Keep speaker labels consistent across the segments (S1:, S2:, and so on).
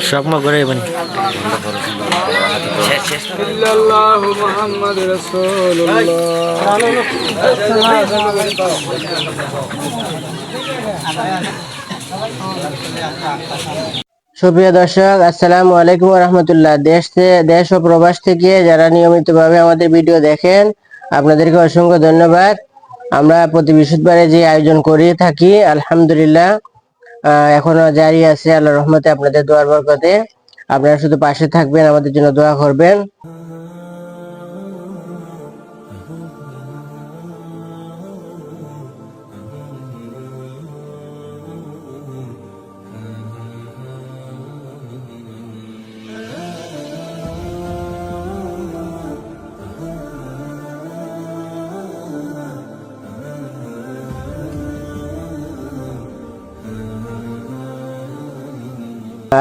S1: সব মা করে বনি
S2: ইল্লাল্লাহু মুহাম্মাদুর রাসূলুল্লাহ।
S3: সুপ্রিয় দর্শক, আসসালামু আলাইকুম রহমতুল্লাহ। দেশ ও প্রবাস থেকে যারা নিয়মিতভাবে আমাদের ভিডিও দেখেন, আপনাদেরকে অসংখ্য ধন্যবাদ। আমরা প্রতি বৃহস্পতিবারে যে আয়োজন করে থাকি, আলহামদুলিল্লাহ এখনো জারি আছে আল্লাহর রহমতে, আপনাদের দোয়ার বরকতে। আপনারা শুধু পাশে থাকবেন, আমাদের জন্য দোয়া করবেন।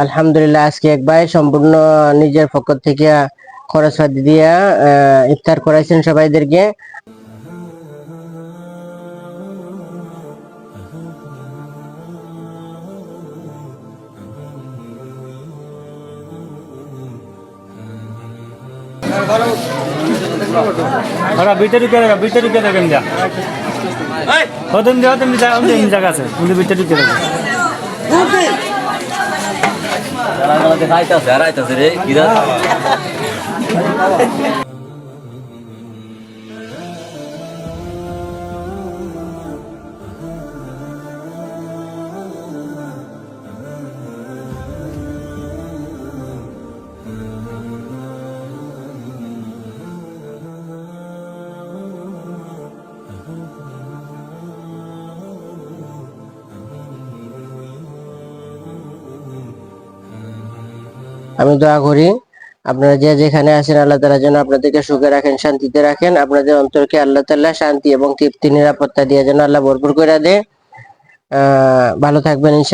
S3: আলহামদুলিল্লাহ আজকে এক ভাই সম্পূর্ণ নিজের পক্ষ থেকে খরচপাতি দিয়া ইফতার করাইছেন সবাইদেরকে।
S1: ভিতরে দেখেন যা ওদের দেওয়া তুমি জায়গা আছে কিন্তু ভিতরে ঢুকে দেখেন
S4: রে কিরা
S3: আমি দোয়া করি আপনারা যে যেখানে আছেন আল্লাহ তাআলা যেন আপনাদেরকে সুখে রাখেন, শান্তিতে রাখেন। আপনাদের অন্তরকে আল্লাহ তাআলা শান্তি এবং তৃপ্তি নিরাপত্তা দিয়ে যেন আল্লাহ ভরপুর করে দেয়। ভালো থাকবেন ইনশাআল্লাহ।